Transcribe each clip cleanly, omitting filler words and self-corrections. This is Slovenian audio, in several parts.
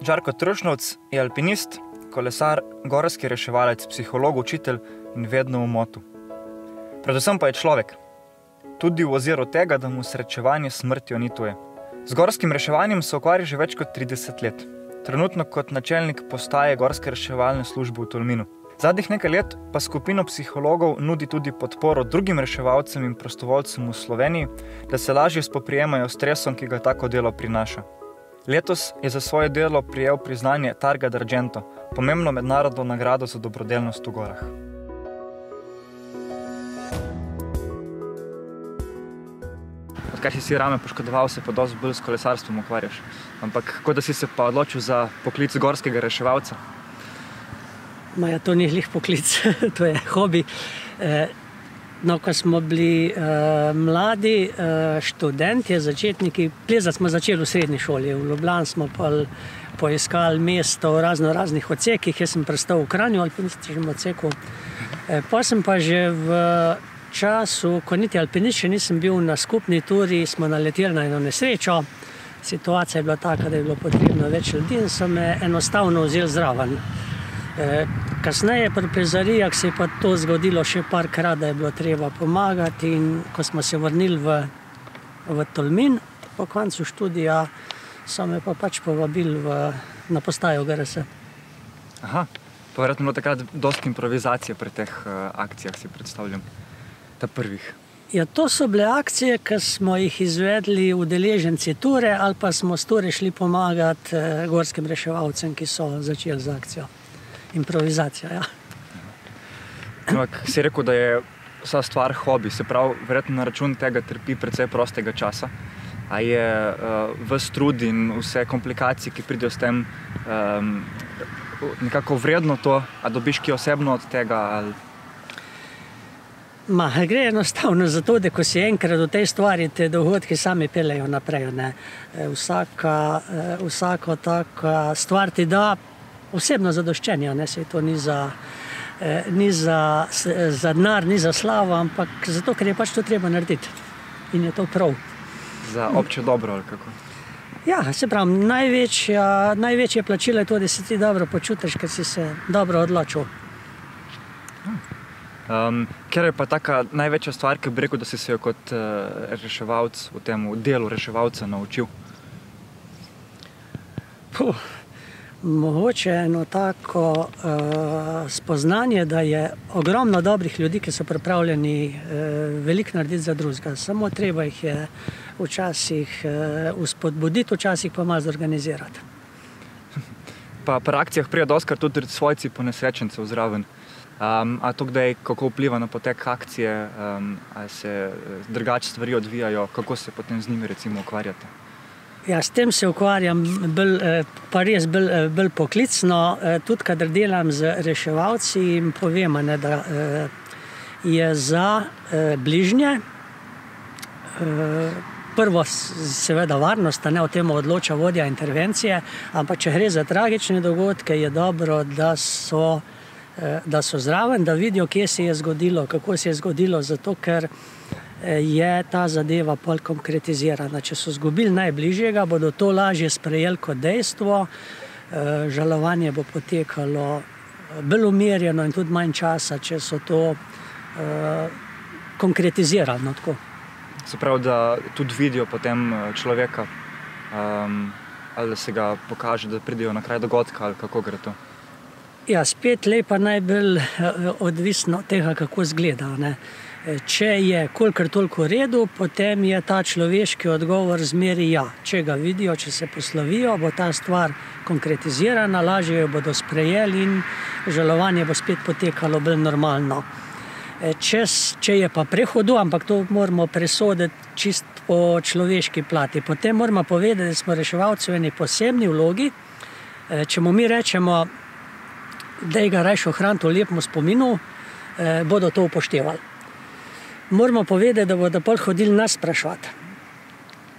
Žarko Trušnovc je alpinist, kolesar, gorski reševalec, psiholog, učitelj in vedno v motu. Predvsem pa je človek. Tudi v oziru tega, da mu srečevanje s smrtjo ni tuje. Z gorskim reševanjem se ukvarja že več kot 30 let. Trenutno kot načelnik postaje gorske reševalne službe v Tolminu. Zadnjih nekaj let pa skupino psihologov nudi tudi podporo drugim reševalcem in prostovoljcem v Sloveniji, da se lažje spoprijemajo s stresom, ki ga tako delo prinaša. Letos je za svoje delo prijel priznanje Targa d'Argento, pomembno mednarodno nagrado za dobrodelnost v gorah. Odkar si rame poškodoval, se pa dosti bolj s kolesarstvom ukvarjaš. Ampak kako da si se pa odločil za poklic gorskega reševalca? To ni glih poklic, to je hobi. Ko smo bili mladi študentje, začetniki, plezati smo začeli v srednji šoli. V Ljubljani smo poiskali mesto v raznih odsekih. Jaz sem prestal v Kranju, alpinističnem odseku. Pa sem pa že v času, ko niti alpinist še nisem bil na skupni turi, smo naleteli na eno nesrečo. Situacija je bila taka, da je bilo potrebno več ljudi in so me enostavno vzeli zraven. Kasneje pri plezarijah se je pa to zgodilo še parkrat, da je bilo treba pomagati, in ko smo se vrnili v Tolmin po koncu študija, so me pa pač povabili na postajo GRS. Aha, pa verjetno bilo takrat dosti improvizacije pri teh akcijah, si predstavljam, ta prvih. Ja, to so bile akcije, ki smo jih izvedli udeleženci ture, ali pa smo s ture šli pomagati gorskim reševalcem, ki so začeli z akcijo. Improvizacija, ja. Si rekel, da je vsa stvar hobi, se pravi, verjetno na račun tega trpi precej prostega časa. A je ves trud in vse komplikacije, ki pridejo s tem, nekako vredno to, a dobiš ki osebno od tega? Ali... Gre enostavno za to, da ko si enkrat v tej stvari, te dogodki sami peljejo naprej. Vsaka taka stvar ti da osebno zadoščenje, saj to ni za denar, ni za slavo, ampak zato, ker je pač to treba narediti. In je to prav. Za obče dobro, ali kako? Ja, se pravi, največje plačilo je to, da se ti dobro počutiš, ker si se dobro odločil. Kjer je pa taka največja stvar, ki bi rekel, da si se jo kot reševalc v tem delu reševalca naučil? Mogoče eno tako spoznanje, da je ogromno dobrih ljudi, ki so pripravljeni veliko narediti za drugega. Samo treba jih je včasih vzpodbuditi, včasih pa malo zorganizirati. Pa pri akcijah pride dostikrat tudi svojci ponesrečencev zraven. A to kdaj kako vpliva na potek akcije, ali se drugače stvari odvijajo, kako se potem z njimi recimo ukvarjate? Ja, s tem se ukvarjam pa res bolj poklicno. Tudi, kadar delam z reševalci, jim povem, da je za bližnje prvo seveda varnost, o tem odloča vodja intervencije, ampak če gre za tragične dogodke, je dobro, da so zraven, da vidijo, kje se je zgodilo, kako se je zgodilo, zato ker je ta zadeva pol konkretizirana. Če so izgubili najbližjega, bodo to lažje sprejeli kot dejstvo, žalovanje bo potekalo bolj umirjeno in tudi manj časa, če so to konkretizirano. Tako. Se pravi, da tudi vidijo potem človeka, ali se ga pokaže, da pridejo na kraj dogodka, ali kako gre to? Ja, spet lepa najbolj odvisno od tega, kako izgleda. Če je kolikor toliko v redu, potem je ta človeški odgovor zmeri ja. Če ga vidijo, če se poslovijo, bo ta stvar konkretizirana, lažje jo bodo sprejeli in žalovanje bo spet potekalo bolj normalno. Če je pa prehodu, ampak to moramo presoditi čist po človeški plati. Potem moramo povedati, da smo reševalci v eni posebni vlogi. Če mu mi rečemo, da ga rajš ohraniti v lepem spominu, bodo to upoštevali. Moramo povedati, da bodo pol hodili nas spraševati,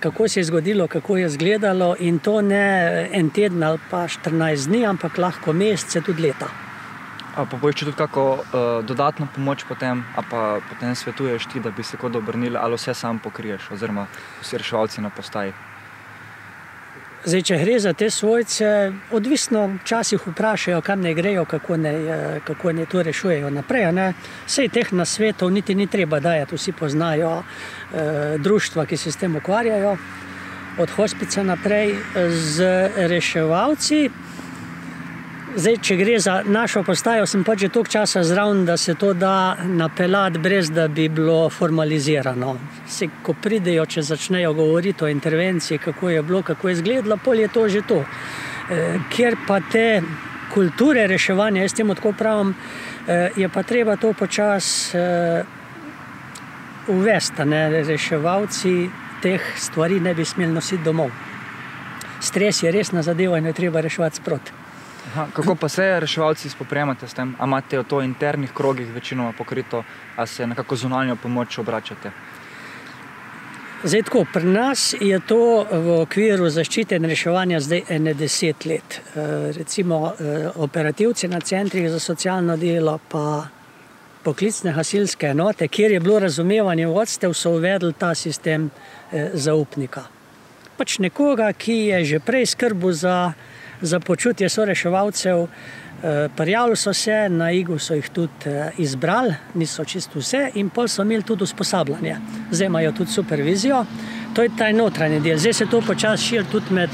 kako se je zgodilo, kako je izgledalo, in to ne en teden ali pa 14 dni, ampak lahko mesece, tudi leta. A pa boš tudi kako dodatno pomoč potem, a pa potem svetuješ ti, da bi se kot obrnili, ali vse sam pokriješ, oziroma vsi reševalci na postaji? Zdaj, če gre za te svojce, odvisno včasih vprašajo, kam ne grejo, kako ne to rešujejo naprej. Sej teh nasvetov niti ni treba dajati, vsi poznajo društva, ki se s tem ukvarjajo, od hospica naprej z reševalci. Zdaj, če gre za našo postajo, sem pač že toliko časa zraven, da se to da napeljati, brez da bi bilo formalizirano. Ko pridejo, če začnejo govoriti o intervenciji, kako je bilo, kako je izgledalo, pol je to že to. Ker pa te kulture reševanja, jaz temu tako pravim, je pa treba to počas uvesti. Reševalci teh stvari ne bi smeli nositi domov. Stres je resna zadeva in jo treba reševati sproti. Kako pa se reševalci spoprijemate s tem? A imate v to internih krogih večinoma pokrito, a se nekako zunanjo pomoč obračate? Zdaj tako, pri nas je to v okviru zaščite in reševanja zdaj 10 let. Recimo operativci na centrih za socialno delo pa poklicne gasilske enote, kjer je bilo razumevanje vodstev, so uvedli ta sistem zaupnika. Pač nekoga, ki je že prej skrbel za počutje soreševalcev, prijavili so se, na IGU so jih tudi izbrali, niso čisto vse, in pol so imeli tudi usposabljanje. Zdaj imajo tudi supervizijo, to je ta notranji del. Zdaj se to počasi širi tudi med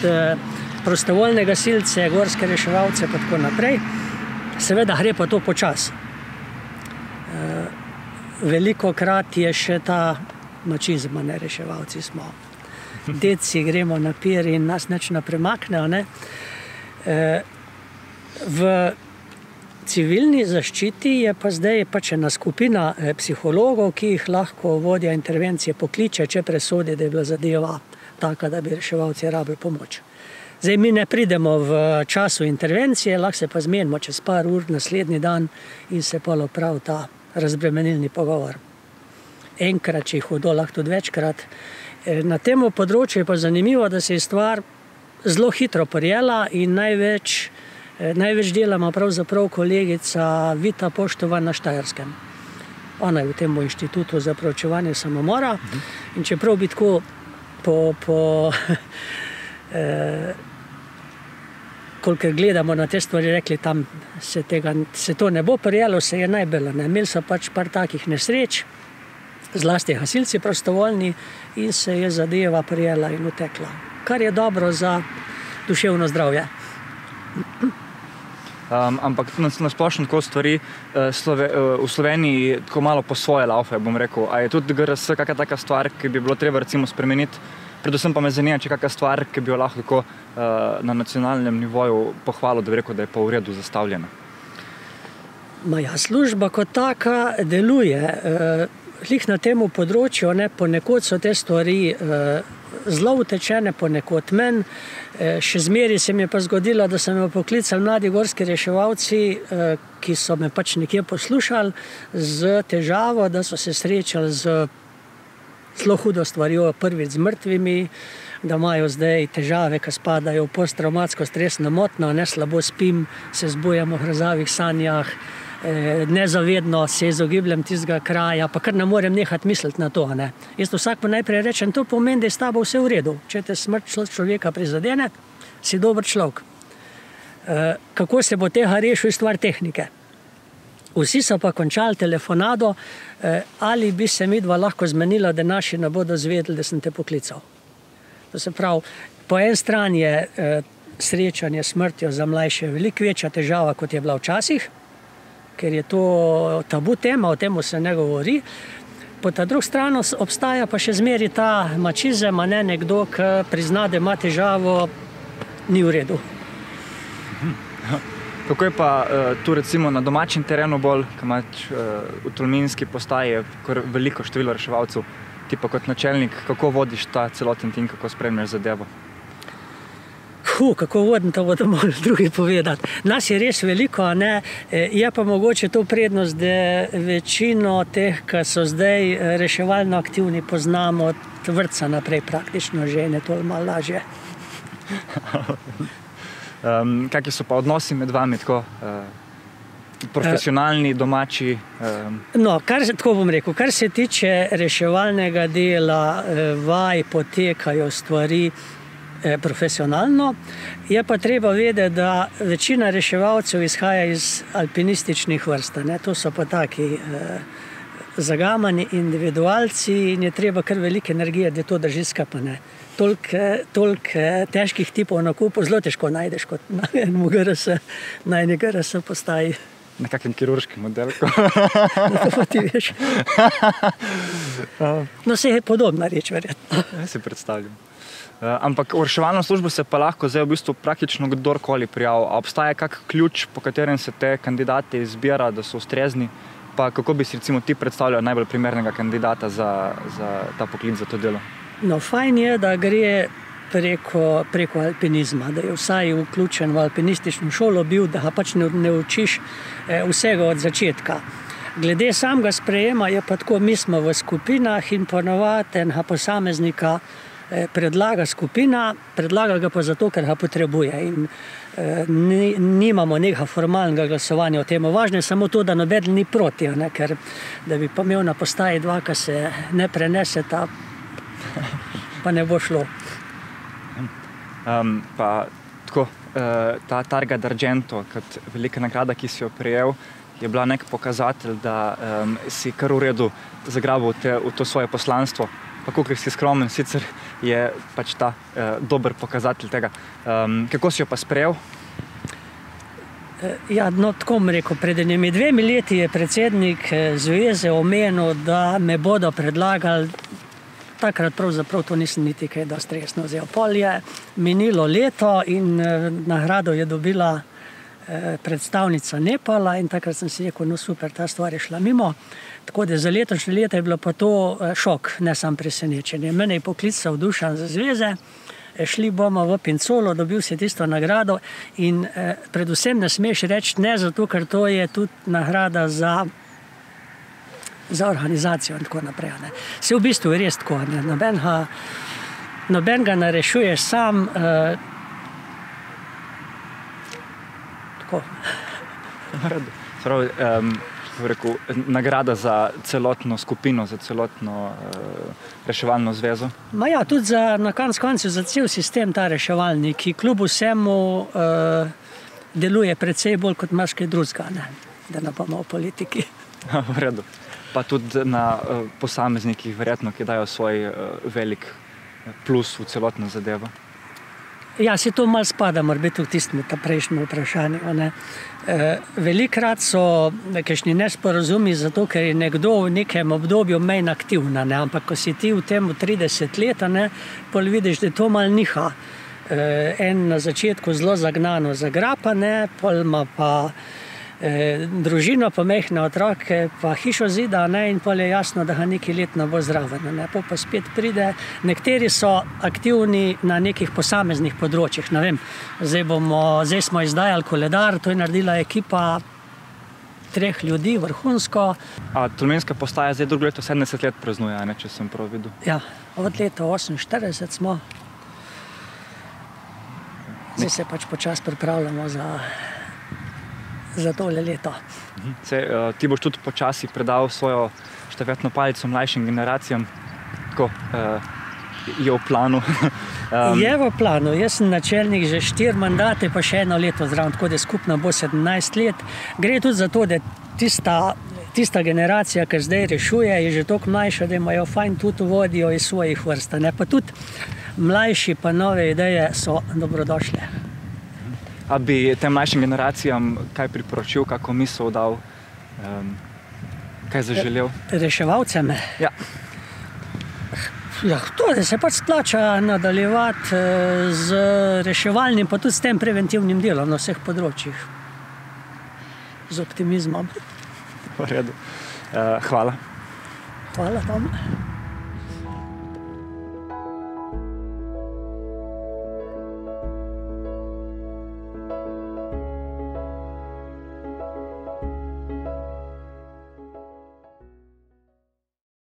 prostovoljne gasilce, gorske reševalce in tako naprej. Seveda gre pa to počasi. Velikokrat je še ta mačizem, reševalci smo. Deci gremo na pir in nas nič ne premaknejo. V civilni zaščiti je pa zdaj pač ena skupina psihologov, ki jih lahko vodja intervencije pokliče, če presodi, da je bila zadeva taka, da bi reševalci rabili pomoč. Zdaj mi ne pridemo v času intervencije, lahko se pa zmenimo čez par ur naslednji dan in se pa opravi ta razbremenilni pogovor. Enkrat, če jih hudo, lahko tudi večkrat. Na tem področju je pa zanimivo, da se je stvar zelo hitro prijela in največ delama pravzaprav kolegica Vita Poštova na Štajerskem. Ona je v tem inštitutu za proučevanje samomora in čeprav bi tako kolikor gledamo na te stvari, rekli, tam se to ne bo prijelo, se je najbolj. Imeli so pač par takih nesreč, zlasti gasilci prostovoljni, in se je zadeva prijela in utekla. Kar je dobro za duševno zdravje. Ampak na splošno tako stvari v Sloveniji tako malo po svoje laufe, bom rekel. A je tudi GRS kakšna taka stvar, ki bi bilo treba recimo spremeniti? Predvsem pa me zanima, če kakšna stvar, ki bi jo lahko tako na nacionalnem nivoju pohvalil, da bi rekel, da je pa v redu zastavljena. Služba kot taka deluje. Glih na tem področju, ponekod so te stvari zelo utečene, ponekod menj. Še zmeri se mi je pa zgodilo, da so me poklicali mladi gorski reševalci, ki so me pač nekje poslušali z težavo, da so se srečali z zelo hudo stvarjo, prvič z mrtvimi, da imajo zdaj težave, ki spadajo v posttraumatsko stresno motnjo, slabo spim, se zbujam v grozavih sanjah, nezavedno se izogibljem tistega kraja, pa kar ne morem nehati misliti na to. Jaz vsakmu najprej rečem, to pomeni, da je s tabo vse v redu. Če te smrt človeka prizadene, si dober človek. Kako se bo tega rešil, je stvar tehnike. Vsi so pa končali telefonado, ali bi se midva lahko zmenila, da naši ne bodo zvedeli, da sem te poklical. To se pravi, po en strani je srečanje s smrtjo za mlajše veliko večja težava, kot je bila včasih, ker je to tabu tema, o tem se ne govori. Po ta drugi strani obstaja pa še zmeri ta mačizem, nekdo, ki prizna, da ima težavo, ni v redu. Kako je pa tu recimo na domačem terenu bolj, ki imaš v Tolminski postaji veliko število reševalcev, ti pa kot načelnik, kako vodiš ta celoten tim, kako spremljaš zadevo? Kako vodim, to bodo morali drugi povedati. Nas je res veliko, je pa mogoče to prednost, da večino teh, ki so zdaj reševalno aktivni, poznamo od vrtca naprej, praktično žene, to je malo lažje. Kakšni so pa odnosi med vami, tako profesionalni, domači? Tako bom rekel, kar se tiče reševalnega dela, vaj, potekajo stvari, profesionalno. Je pa treba vedeti, da večina reševalcev izhaja iz alpinističnih vrst. To so pa taki zagamani individualci in je treba kar velike energije, da to drži skupaj. Toliko težkih tipov na kupu zelo težko najdeš kot na enem GRS, na eni GRS postaji. Nekakšen kirurški model. To pa ti veš. No, se je podobna reč, verjetno. Ja, si predstavljam. Ampak v reševalno službo se pa lahko zdaj v bistvu praktično kdorkoli prijavi. A obstaja kak ključ, po katerem se te kandidate izbira, da so ustrezni? Pa kako bi si recimo ti predstavljal najbolj primernega kandidata za ta poklic, za to delo? No, fajn je, da gre preko alpinizma, da je vsaj vključen v alpinistično šolo bil, da ga pač ne učiš vsega od začetka. Glede samega sprejema je pa tako, mi smo v skupinah in ponovadi enega posameznika predlaga skupina, predlaga ga pa zato, ker ga potrebuje in nimamo nekega formalnega glasovanja o tem. Važno je samo to, da nobeden ni proti, ker da bi pa imel na postaji dva, ki se ne preneseta, pa ne bo šlo. Pa tako, ta Targa d'Argento, kot velika nagrada, ki si jo prejel, je bila nek pokazatelj, da si kar v redu zagrabil v to svoje poslanstvo. Pa kolikor si skromen, sicer je pač ta dober pokazatelj tega. Kako si jo pa sprejel? Ja, no, tako bom rekel, pred 2 leti je predsednik zveze omenil, da me bodo predlagali. Takrat pravzaprav to nisem niti kaj dosti resno vzel. Pol je minilo leto in nagrado je dobila predstavnica Nepala in takrat sem si rekel, no super, ta stvar je šla mimo. Tako da za letošnje leto je bilo pa to šok, ne samo presenečenje. Mene je poklical Dušan z zveze, šli bomo v Pincolo, dobil si tisto nagrado in predvsem ne smeš reči ne, zato ker to je tudi nagrada za organizacijo in tako naprej. Se v bistvu je res tako, noben ga ne rešuješ sam. Tako. Nagrada za celotno skupino, za celotno reševalno zvezo? Ja, tudi na koncu za cel sistem ta reševalni, ki kljub vsemu deluje precej bolj kot imaš kaj drugega, da ne bomo v politiki. V redu. Pa tudi na posameznikih verjetno, ki dajo svoj velik plus v celotno zadevo. Ja, se to malo spada, mora biti v tistem prejšnjem vprašanju. Velikrat so kakšni nesporazumi zato, ker je nekdo v nekem obdobju manj aktiven, ampak ko si ti v tem 30 let, pol vidiš, da to malo niha. En na začetku zelo zagnano zagrapa, pol ima pa družino, pa mehne otroke, pa hišo zida, in pol je jasno, da ga nekaj let ne bo zraven. Pa spet pride. Nekateri so aktivni na nekih posameznih področjih. Ne vem, zdaj smo izdajali koledar, to je naredila ekipa 3 ljudi, vrhunsko. A Tolminska postaja zdaj drugo leto 70 let praznuje, če sem prav videl? Ja, od leta 48 smo. Zdaj se pač počasi pripravljamo za tole leto. Ti boš tudi počasi predal svojo štafetno palico mlajšim generacijam. Tako, je v planu. Je v planu. Jaz sem načelnik že 4 mandate, pa še 1 leto zraven, tako da skupno bo 17 let. Gre tudi za to, da tista generacija, ki zdaj rešuje, je že toliko mlajša, da imajo fajn tudi vodijo iz svojih vrst. Pa tudi mlajši pa nove ideje so dobrodošle. A bi tem mlajšim generacijam kaj priporočil, kako misel dal, kaj zaželel? Reševalcem? Ja. Ja, to, da se pač splača nadaljevati z reševalnim, pa tudi s tem preventivnim delom na vseh področjih. Z optimizmom. V redu. Hvala. Hvala vam.